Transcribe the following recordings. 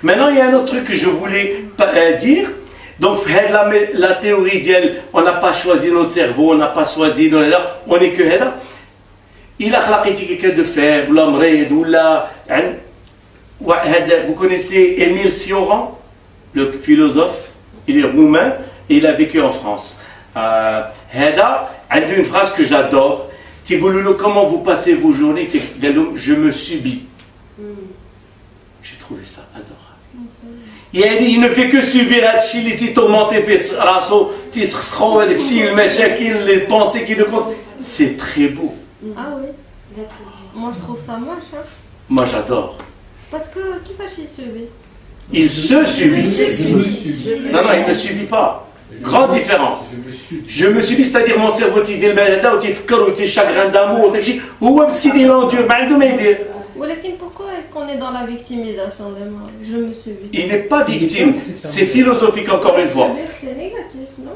Maintenant, il y a un autre truc que je voulais dire. Donc, la théorie d'elle, on n'a pas choisi notre cerveau, on n'a pas choisi, on n'est que là. Il a خلقتي quelqu'un de faible, مريض ولا vous connaissez Émile Cioran, le philosophe, il est roumain et il a vécu en France. هذا عنده une phrase que j'adore. تيقولوا له comment vous passez vos journées, je me subis. J'ai trouvé ça adorable. Il ne fait que subir هادشي اللي تيتورمونتي في راسو تيسخسخو هذاك الشيء المشاكل les pensées qui le comptent. C'est très beau. Ah oui. Moi je trouve ça moche. Hein. Moi j'adore. Parce que qui va chez subir? Il se subit. Non, il ne subit pas. Grande différence. Je me subis, c'est-à-dire mon cerveau qui dit le malade, qui fait des chagrins d'amour, ou même ce qui dit l'endure, mais pourquoi est-ce qu'on est dans la victimisation des morts? Je me subis. Il n'est pas victime. C'est philosophique encore une fois. C'est négatif, non?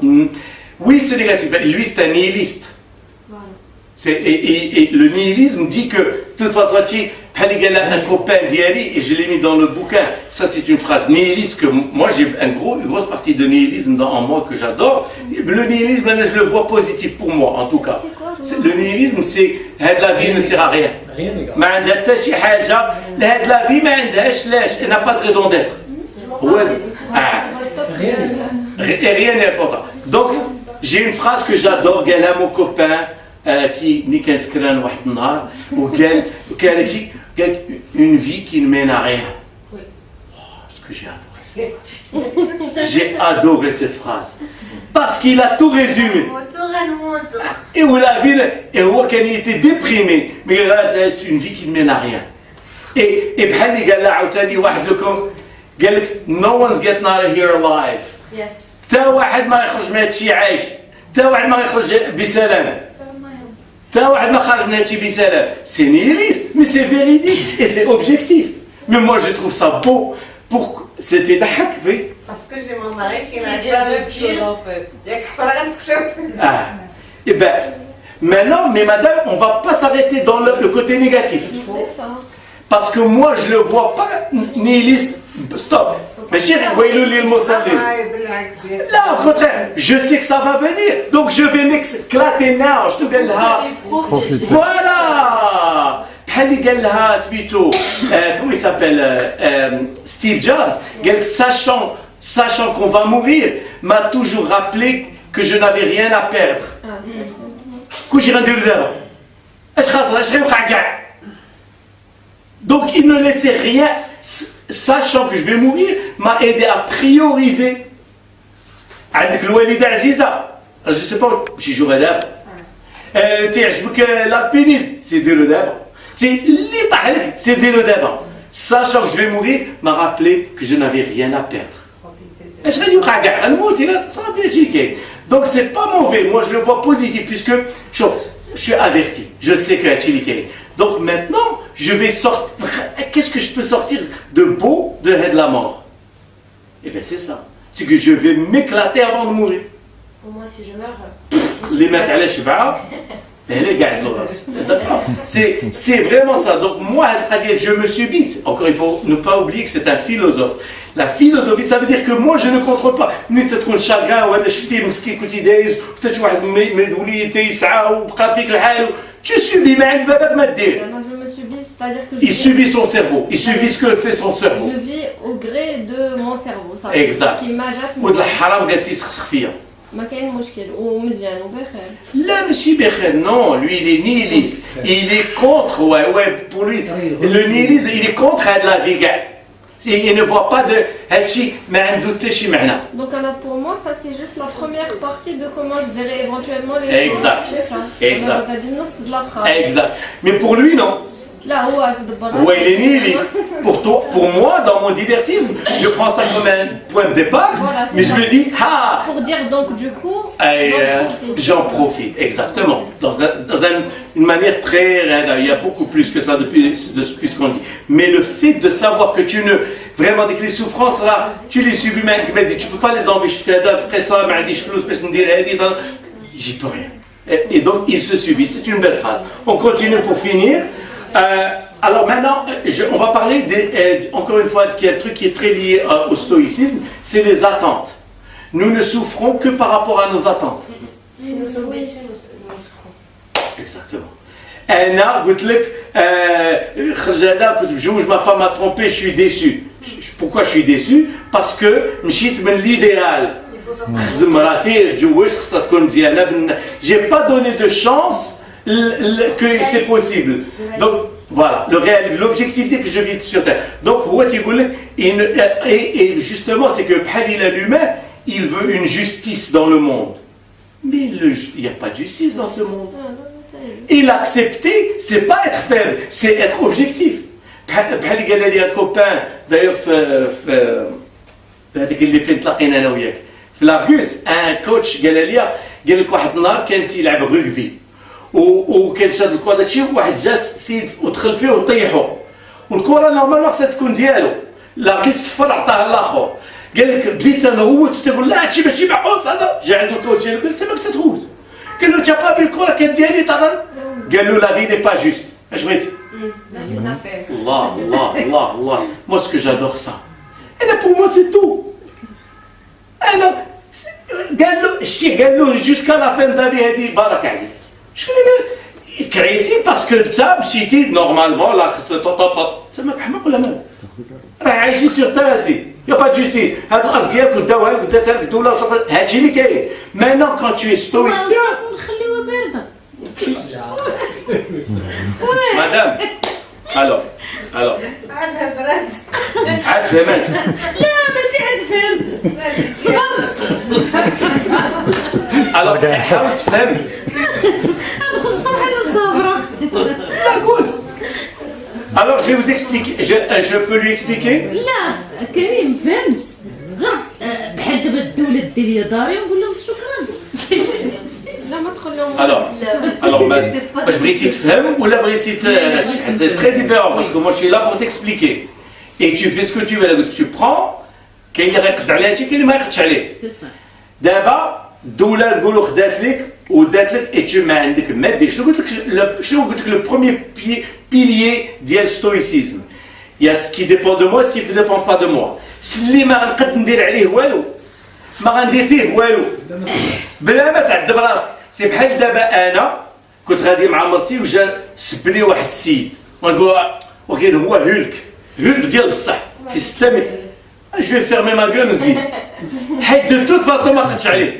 Oui, c'est négatif. Lui, c'est un nihiliste. Voilà. Et le nihilisme dit que, de toute façon, un copain d'Yali, et je l'ai mis dans le bouquin, ça c'est une phrase nihiliste que moi j'ai une grosse partie de nihilisme en moi que j'adore. Le nihilisme, je le vois positif pour moi en tout cas. C'est quoi, le nihilisme, c'est la vie ne sert à rien. Rien n'est grave. La vie, elle n'a pas de raison d'être. Rien n'est important. Donc, j'ai une phrase que j'adore, qu'elle a mon copain qui n'est qu'un scran ou une vie qui ne mène à rien. Oui. Oh, ce que j'ai adoré cette phrase. J'ai adoré cette phrase. Parce qu'il a tout résumé. Et où la vie, et où il était déprimé, mais c'est une vie qui ne mène à rien. Et بحال اللي قال لها عاوتاني واحد لكم قال لك no one's getting out of here alive. Yes. تا واحد ما يخرج من هادشي عايش. تا واحد ما يخرج بسلام. C'est nihiliste, mais c'est véridique et c'est objectif. Mais moi je trouve ça beau. C'était d'ahak, oui. Parce que j'ai mon mari qui m'a dit la même chose en fait. Il y a qu'il faut rien de Ah. Et bien, maintenant, mais madame, on ne va pas s'arrêter dans le côté négatif. C'est ça. Parce que moi je ne le vois pas nihiliste. Stop. Mais chérie, là, au contraire, je sais que ça va venir. Donc je vais m'éclater now. Je te dis là. Voilà. Comment il s'appelle Steve Jobs. Sachant qu'on va mourir, m'a toujours rappelé que je n'avais rien à perdre. Donc il ne laissait rien. Sachant que je vais mourir, m'a aidé à prioriser. عندك الوالدة عزيزة. Je ne sais pas, شي جوغ دابا. تعجبك l'alpinisme, c'est ديرو دابا. اللي طاح لك, c'est ديرو دابا. Sachant que je vais mourir, m'a rappelé que je n'avais rien à perdre. اش غادي يوقع كاع غنموت الا صافي هادشي كاين. Donc c'est pas mauvais, moi je le vois positif puisque je suis averti, je sais que هادشي اللي كاين. Donc maintenant, je vais sortir. Qu'est-ce que je peux sortir de beau de la mort? Eh bien, c'est ça. C'est que je vais m'éclater avant de mourir. Pour moi, si je meurs. Les mettre à la cheva, les gars, c'est vraiment ça. Donc, moi, je me subis. Encore, il faut ne pas oublier que c'est un philosophe. La philosophie, ça veut dire que moi, je ne contrôle pas. Ni c'est trop chagrin, ou هذا شفتي مسكين كنتي دايز, peut-être واحد مولي تيسعى وبقى فيك الحال. Tu subis, mais Moi, je me subis, c'est-à-dire que il subit son cerveau, il subit ce que fait son cerveau. Je vis au gré de mon cerveau. Ça Exact. qui m'agate. ود الحرام جالس يسخسخ فيا. ما كاين مشكل ومزيان وبخير. لا ماشي بخير, non, lui il est nihiliste. Il est contre, ouais, pour lui, le nihilisme, il est contre la vie. Il ne voit pas de هالشي ما عنده حتى شي معنى. Donc alors pour moi ça c'est juste la première partie de comment je verrai éventuellement les choses. Exact. C'est ça. Exact. On a dit non, c'est de la phrase. Exact. Mais pour lui non. Là où ouais, il est nihiliste. Pour moi, dans mon divertisme, je prends ça comme un point de départ, voilà, mais je me dis, ah. Pour dire donc du coup, j'en profite, exactement. Dans une manière très, il y a beaucoup plus que ça depuis ce qu'on dit. Mais le fait de savoir que tu ne, vraiment que les souffrances là, tu les subis, mais tu peux pas les enlever. Je fais ça, j'y peux rien. Et donc il se subit. C'est une belle phrase. On continue pour finir. Alors maintenant, on va parler encore une fois qu'il y a un truc qui est très lié au stoïcisme, c'est les attentes. Nous ne souffrons que par rapport à nos attentes. Si nous sommes déçus, nous souffrons. Exactement. Anna, ma femme a trompé, je suis déçu. Pourquoi je suis déçu? Parce que مشيت من l'idéal. J'ai pas donné de chance que c'est possible. Donc voilà, l'objectivité que je vis sur Terre. Donc, et justement, c'est que l'humain, il veut une justice dans le monde. Mais il n'y a pas de justice dans ce monde. Et l'accepter, c'est pas être faible, c'est être objectif. بحال قال لي un copain d'ailleurs في هذيك اللي فين تلاقينا انا وياك في لاغوس ان كوتش قال لك واحد النهار كان تيلعب رugby وكان شاد الكره داكشي وواحد جا سيد ودخل فيه وطيحو والكره نورمالمون خصها تكون ديالو لاغوس صفر عطاها لاخر قال لك بديت نغوت وتقول لا هادشي ماشي معقول هذا جا عنده الكوتش قال له انت ماك تتغوت قال له انت با الكره كانت ديالي قال له لا في ني با جوست اش بغيتي La vie d'affaires. Allah. Moi, ce que j'adore ça. Et là, pour moi, c'est tout. Et là, jusqu'à la fin de la vie, il dit Barak Aziz. Je dis, créatif parce que ça, c'est normalement, là, c'est ma kahmak ou la même. راه عايشين sur terre ici. Il n'y a pas de justice. هاد الارض ديالك وداوها لك ودات لك دوله وصافي هادشي اللي كاين. Maintenant, quand tu es stoïcien. نخليوها بارده. Madame, alors. عاد هضرات. عاد فهمت. لا ماشي عاد فهمت. Alors, حاول تفهم. الصباح انا صابره. لا قول. Alors, je vais vous expliquer. Je peux lui expliquer? لا كريم فهمت. بحال دابا الدوله دير لي داري ونقول لهم شكرا. لا ما تخلوهم. Alors, je بغيتي تفهم ولا بغيتي c'est très différent parce que moi je suis là pour t'expliquer. Et tu fais ce que tu veux. Tu prends, كاين اللي غيقد عليه هادشي كاين اللي ما يقدش عليه. سي صح. دابا الدولة نقولوا خدات لك ودات لك et tu ما عندك ما دير. شنو قلت لك le premier pilier ديال stoïcisme. Il y a ce qui dépend de moi, ce qui ne dépend pas de moi. اللي ما غنقد ندير عليه والو. ما غندير فيه والو. بلا ما تعذب راسك. سي بحال دابا انا كنت غادي مع مرتي وجا سبني واحد السيد ونقول وكاين هو هولك ديال بصح في 6 متر جو في فيرمي ما غول نزيد حيت دو توت فاسون ما قدش عليه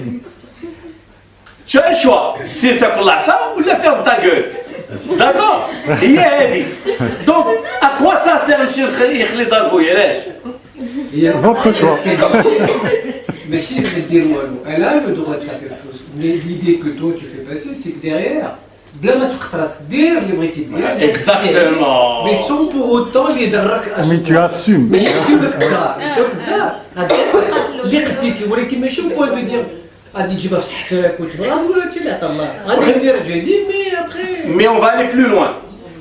تو ان شوا سير تاكل العصا ولا فيرم تا غول داكور هي هادي دونك اكوا سا سير نمشي يخلي دار بويا علاش Votre choix. Mais si elle dire elle a le droit de faire quelque chose. Mais l'idée que toi tu fais passer, c'est que derrière, بلا ما تفخص dire les بغيتي دير. Exactement. Mais sans pour autant les درك. Mais tu assumes. ماشي كيما كدا. دونك لا اللي خديتي ولكن ماشي au point de dire غادي تجيبها في تحتك وتبغى ولا انت لا الله غادي ندير جديد مي ابخي. Mais on va aller plus loin.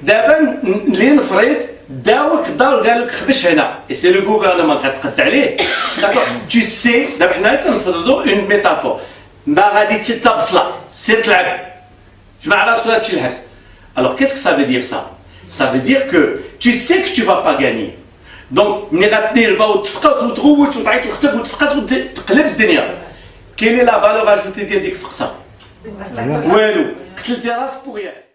دابا اللي نفرض داوك دار قال لك خبش هنا et c'est le gouvernement كتقد عليه داكور tu sais دابا حنا تنفرضوا اون ميتافور ما غادي تشتا بصله سير تلعب جمع راسك ولا تمشي للحبس alors qu'est-ce que ça veut dire ça veut dire que tu sais que tu vas pas gagner donc ملي غتني الفا وتفقس وتغوت وتعيط لختك وتفقس وتقلب الدنيا كاين لا فالور اجوتي ديال ديك الفقسه والو قتلتي راسك بوغيا